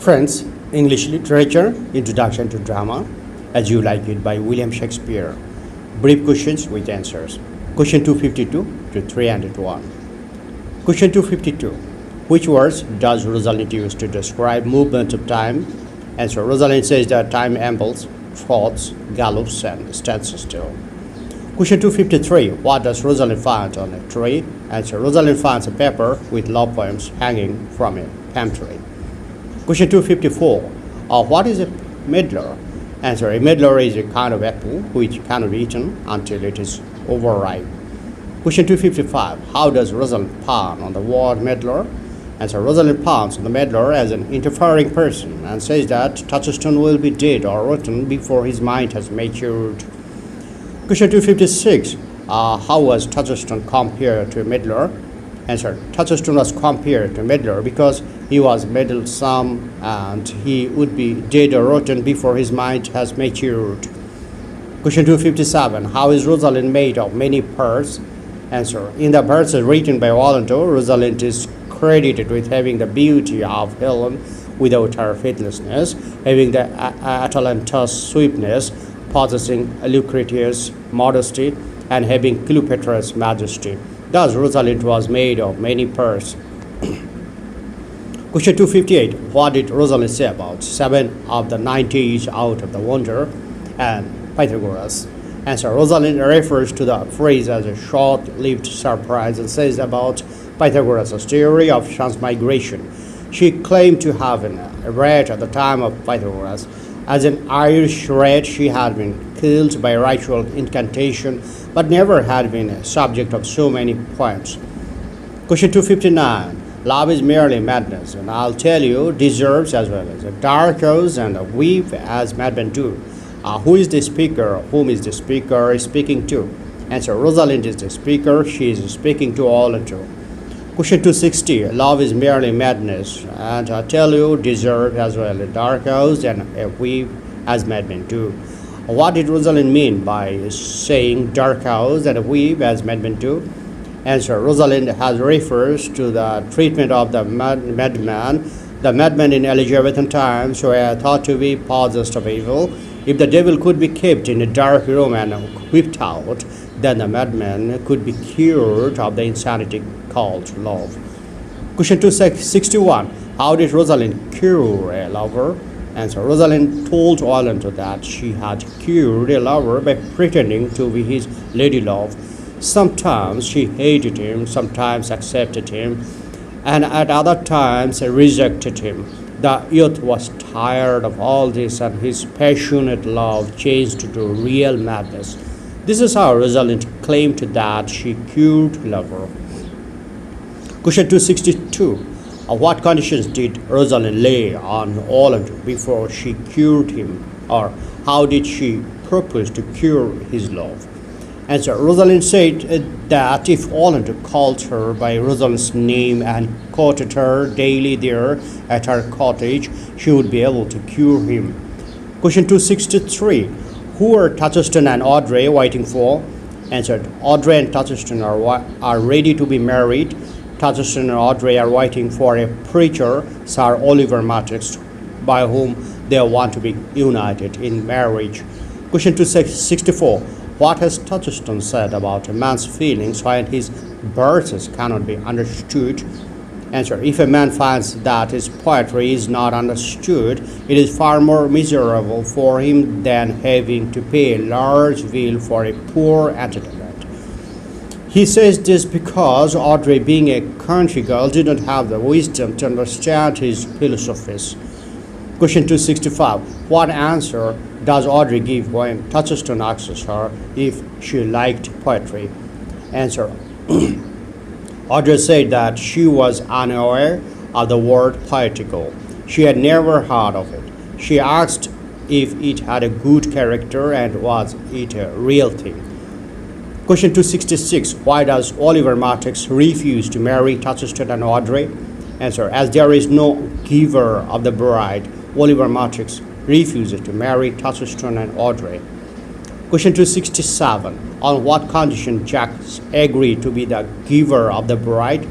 Friends, English Literature, Introduction to Drama, As You Like It by William Shakespeare. Brief questions with answers. Question 252 to 301. Question 252. Which words does Rosalind use to describe movement of time? Answer. Rosalind says that time ambles, trots, gallops, and stands still. Question 253. What does Rosalind find on a tree? Answer. Rosalind finds a paper with love poems hanging from a palm tree. Question 254. What is a medlar? Answer. A medlar is a kind of apple which cannot be eaten until it is overripe. Question 255. How does Rosalind pun on the word medlar? Answer. Rosalind puns on the medlar as an interfering person and says that Touchstone will be dead or rotten before his mind has matured. Question 256. How was Touchstone compared to a medlar? Answer. Touchstone was compared to a medlar because he was meddlesome and he would be dead or rotten before his mind has matured. Question 257. How is Rosalind made of many parts? Answer. In the verses written by Wallentor, Rosalind is credited with having the beauty of Helen without her faithlessness, having the Atalanta's sweetness, possessing Lucretia's modesty, and having Cleopatra's majesty. Thus, Rosalind was made of many parts. Question 258. What did Rosalind say about 7 of the 90s out of the wonder and Pythagoras? Answer. Rosalind refers to the phrase as a short-lived surprise and says about Pythagoras' theory of transmigration. She claimed to have been a rat at the time of Pythagoras. As an Irish rat, she had been killed by ritual incantation, but never had been a subject of so many poems. Question 259. Love is merely madness, and I'll tell you, deserves as well as a dark house and a weep as madmen do. Who is the speaker? Whom is the speaker speaking to? Answer. Rosalind is the speaker. She is speaking to all and two. Question 260. Love is merely madness, and I tell you, deserve as well a dark house and a weep as madmen do. What did Rosalind mean by saying dark house and a weep as madmen do? Answer. Rosalind has refers to the treatment of the madman. The madmen in Elizabethan times were thought to be possessed of evil. If the devil could be kept in a dark room and whipped out, then the madman could be cured of the insanity called love. Question 261. How did Rosalind cure a lover? Answer. Rosalind told Orlando that she had cured a lover by pretending to be his lady love. Sometimes she hated him, sometimes accepted him, and at other times rejected him. The youth was tired of all this, and his passionate love changed to real madness. This is how Rosalind claimed that she cured a lover. Question 262. What conditions did Rosalind lay on Orlando before she cured him, or how did she propose to cure his love? Answer. Rosalind said that if Orlando called her by Rosalind's name and courted her daily there at her cottage, she would be able to cure him. Question 263. Who are Touchstone and Audrey waiting for? Answered. Audrey and Touchstone are ready to be married. Touchstone and Audrey are waiting for a preacher, Sir Oliver Matrix, by whom they want to be united in marriage. Question 264. What has Touchstone said about a man's feelings when his verses cannot be understood? Answer. If a man finds that his poetry is not understood, it is far more miserable for him than having to pay a large bill for a poor entertainment. He says this because Audrey, being a country girl, did not have the wisdom to understand his philosophies. Question 265. What answer does Audrey give when Touchstone asks her if she liked poetry? Answer. Audrey said that she was unaware of the word poetical. She had never heard of it. She asked if it had a good character and was it a real thing. Question 266. Why does Oliver Matrix refuse to marry Touchstone and Audrey? Answer. As there is no giver of the bride, Oliver Matrix refuses to marry Touchstone and Audrey. Question 267. On what condition Jack agreed to be the giver of the bride?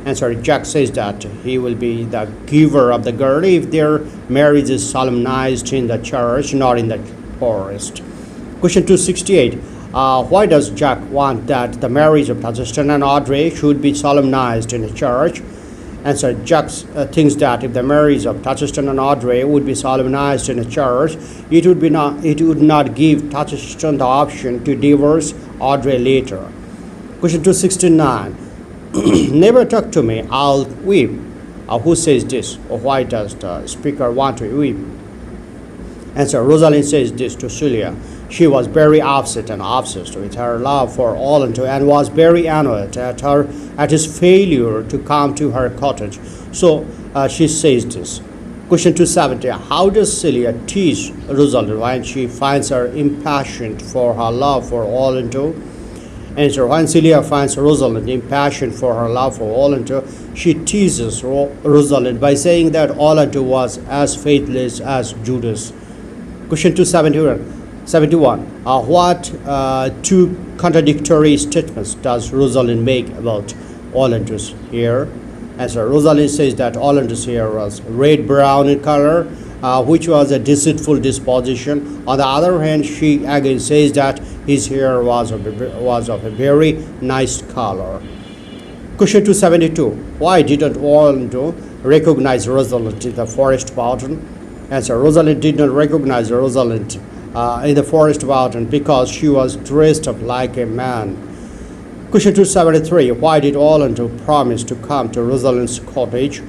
Answer, Jack says that he will be the giver of the girl if their marriage is solemnized in the church, not in the forest. Question 268. Why does Jack want that the marriage of Tajistan and Audrey should be solemnized in a church? Answer, Jack thinks that if the marriage of Tajistan and Audrey would be solemnized in a church, it would not give Tajistan the option to divorce Audrey later. Question 269. Never talk to me, I'll weep. Who says this? Or why does the speaker want to weep? Answer, Rosalind says this to Celia. She was very upset and obsessed with her love for Orlando and was very annoyed at his failure to come to her cottage. So she says this. Question 270. How does Celia tease Rosalind when she finds her impassioned for her love for Orlando? Answer, when Celia finds Rosalind impassioned for her love for Orlando, she teases Rosalind by saying that Orlando was as faithless as Judas. Question 271. What two contradictory statements does Rosalind make about Orlando's hair? Answer, Rosalind says that Orlando's hair was red-brown in color, which was a deceitful disposition. On the other hand, she again says that his hair was of a very nice color. Question 272. Why didn't Orlando recognize Rosalind in the forest fountain? Answer, Rosalind did not recognize Rosalind in the forest fountain because she was dressed up like a man. Question 273. Why did Orlando promise to come to Rosalind's cottage?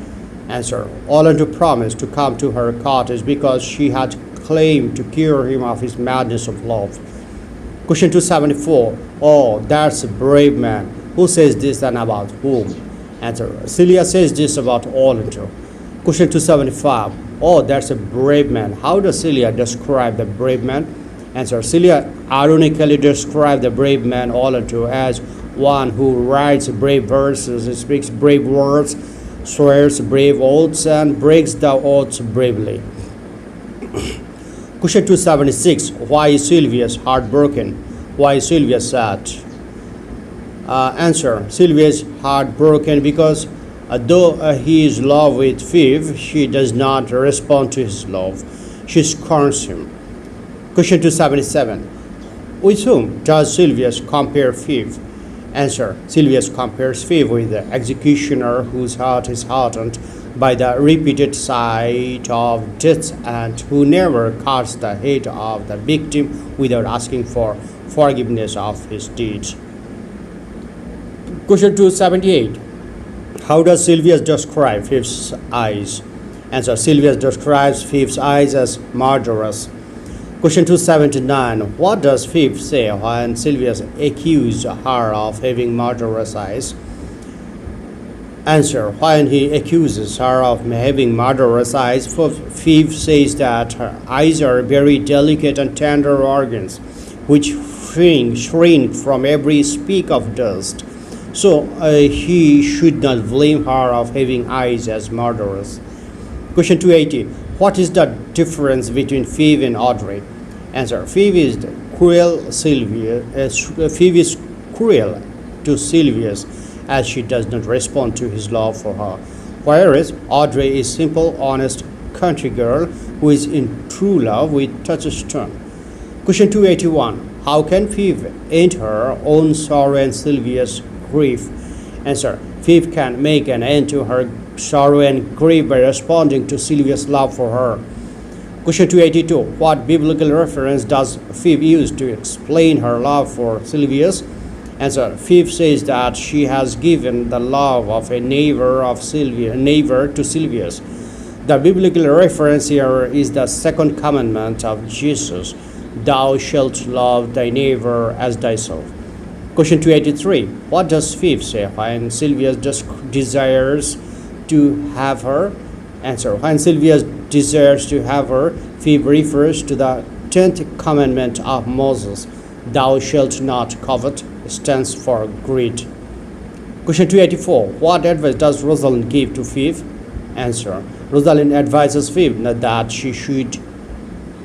Answer, Orlando promised to come to her cottage because she had claimed to cure him of his madness of love. Question 274. Oh, that's a brave man. Who says this and about whom? Answer, Celia says this about Orlando. Question 275. Oh, that's a brave man. How does Celia describe the brave man? Answer, Celia ironically described the brave man Orlando as one who writes brave verses, speaks brave words, swears brave oaths, and breaks the oaths bravely. Question 276. Why is Sylvia heartbroken? Why is Sylvia sad? Answer, Sylvia is heartbroken because though he is in love with Phoebe, she does not respond to his love. She scorns him. Question 277. With whom does Sylvia compare Phoebe? Answer, Sylvia compares Phoebe with the executioner whose heart is hardened by the repeated sight of death and who never cuts the head of the victim without asking for forgiveness of his deeds. Question 278. How does Sylvia describe Phoebe's eyes? Answer, Sylvia describes Phoebe's eyes as murderous. Question 279. What does Phoebe say when Sylvia accuses her of having murderous eyes? Answer, when he accuses her of having murderous eyes, Phoebe says that her eyes are very delicate and tender organs, which shrink from every speck of dust. So he should not blame her of having eyes as murderous. Question 280. What is the difference between Phoebe and Audrey? Answer, Phoebe is cruel Phoebe is cruel to Sylvia as she does not respond to his love for her, whereas Audrey is simple, honest country girl who is in true love with Touchstone. Question 281. How can Phoebe end her own sorrow and Sylvia's grief? Answer, Phoebe can make an end to her sorrow and grief by responding to Sylvia's love for her. Question 282. What biblical reference does Phoebe use to explain her love for Sylvia? Answer, Phoebe says that she has given the love of a neighbor to Sylvia. The biblical reference here is the second commandment of Jesus, thou shalt love thy neighbor as thyself. Question 283. What does Phoebe say when Sylvia desires to have her? Answer, when Sylvia desires to have her, Phoebe refers to the 10th commandment of Moses, thou shalt not covet, stands for greed. Question 284. What advice does Rosalind give to Phoebe? Answer, Rosalind advises Phoebe that she should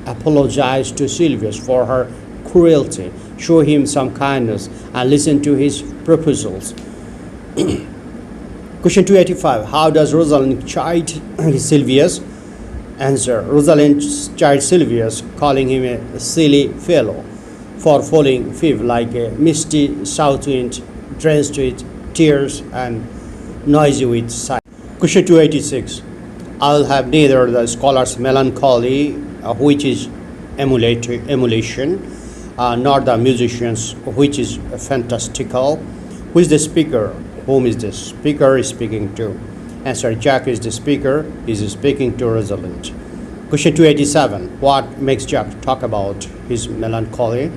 apologize to Sylvia for her cruelty, show him some kindness, and listen to his proposals. Question 285. How does Rosalind chide Sylvius? Answer. Rosalind chid Sylvius, calling him a silly fellow for falling thief like a misty south wind, drenched with tears and noisy with sighs. Question 286. I'll have neither the scholar's melancholy, which is emulation, nor the musician's, which is fantastical. Who is the speaker? Whom is the speaker speaking to? Answer. Jack is the speaker. He is speaking to Rosalind. Question 287. What makes Jack talk about his melancholy?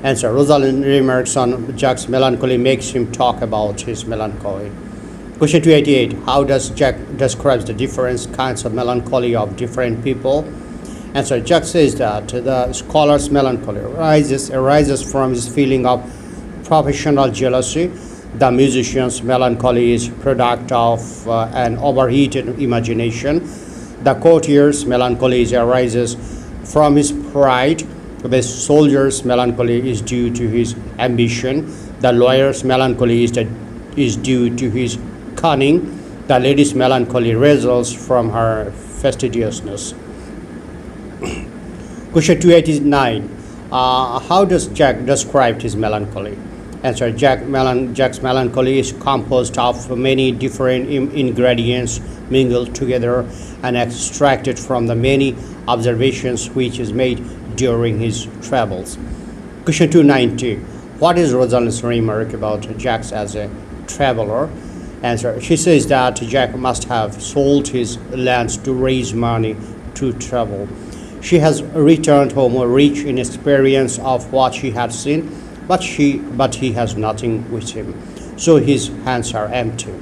Answer. Rosalind remarks on Jack's melancholy makes him talk about his melancholy. Question 288. How does Jack describe the different kinds of melancholy of different people? Answer. Jack says that the scholar's melancholy arises from his feeling of professional jealousy. The musician's melancholy is product of an overheated imagination. The courtier's melancholy arises from his pride. The soldier's melancholy is due to his ambition. The lawyer's melancholy is due to his cunning. The lady's melancholy results from her fastidiousness. Question 289. How does Jack describe his melancholy? Answer. Jack's melancholy is composed of many different ingredients mingled together and extracted from the many observations which is made during his travels. Question 290. What is Rosalind's remark about Jack as a traveler? Answer. She says that Jack must have sold his lands to raise money to travel. She has returned home rich in experience of what she had seen, but he has nothing with him, so his hands are empty.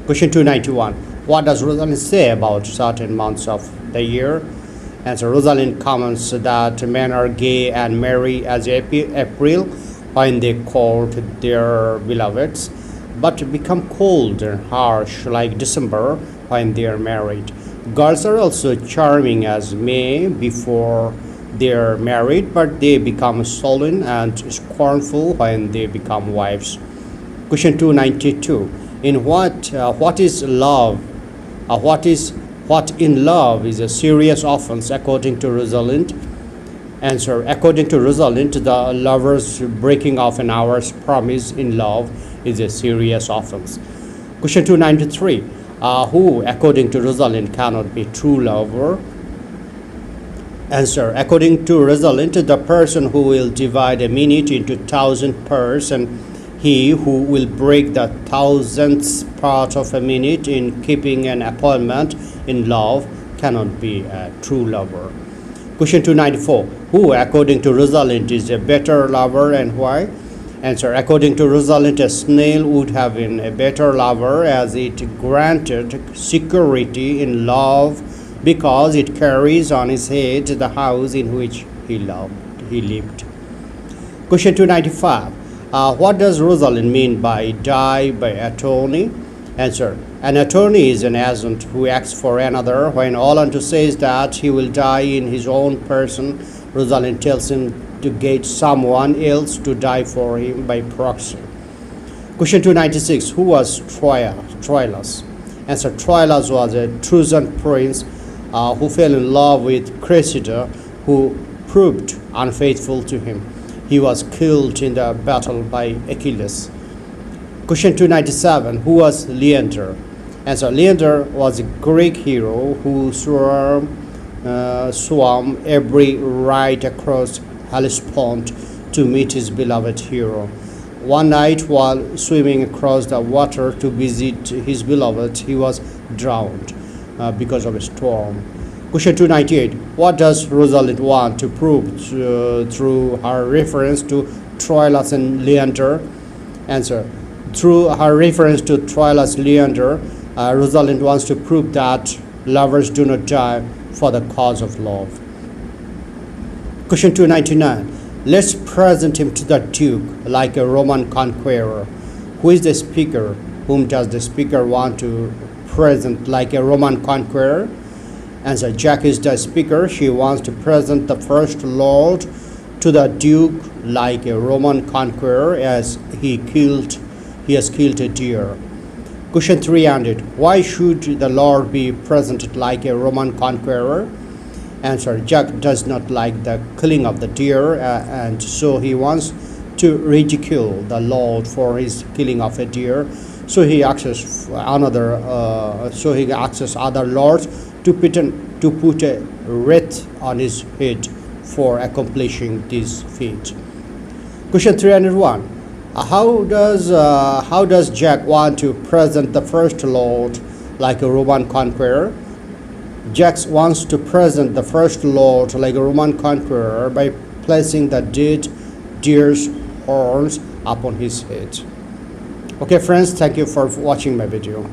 Question 291. What does Rosalind say about certain months of the year? Answer. Rosalind comments that men are gay and merry as April when they court their beloveds, but become cold and harsh like December when they are married. Girls are also charming as May before they are married, but they become sullen and scornful when they become wives. Question 292. In what is love? What in love is a serious offense according to Rosalind? Answer. According to Rosalind, the lovers breaking off an hour's promise in love is a serious offense. Question 293. Who, according to Rosalind, cannot be true lover? Answer. According to Rosalind, the person who will divide a minute into 1,000 parts and he who will break the 1,000th part of a minute in keeping an appointment in love cannot be a true lover. Question 294. Who, according to Rosalind, is a better lover and why? Answer. According to Rosalind, a snail would have been a better lover as it granted security in love because it carries on its head the house in which he lived. Question 295. What does Rosalind mean by die by attorney? Answer. An attorney is an agent who acts for another. When Orlando says that he will die in his own person, Rosalind tells him to get someone else to die for him by proxy. Question 296. Who was Troilus? Answer. Troilus was a Trojan prince who fell in love with Cressida, who proved unfaithful to him. He was killed in the battle by Achilles. Question 297. Who was Leander? Answer. Leander was a Greek hero who swam every right across Hellespont to meet his beloved hero. One night, while swimming across the water to visit his beloved, he was drowned because of a storm. Question 298. What does Rosalind want to prove through her reference to Troilus and Leander? Answer. Through her reference to Troilus Leander, Rosalind wants to prove that lovers do not die for the cause of love. Question 299. Let's present him to the Duke like a Roman conqueror. Who is the speaker? Whom does the speaker want to present like a Roman conqueror? Answer. Jack is the speaker. She wants to present the first lord to the Duke like a Roman conqueror as he has killed a deer. Question 300. Why should the Lord be presented like a Roman conqueror? Answer. Jack does not like the killing of the deer, and so he wants to ridicule the Lord for his killing of a deer. So he asks other lords to put a wreath on his head for accomplishing this feat. Question 301. How does Jack want to present the first Lord like a Roman conqueror? Jack wants to present the first Lord like a Roman conqueror by placing the dead deer's horns upon his head. Okay friends, thank you for watching my video.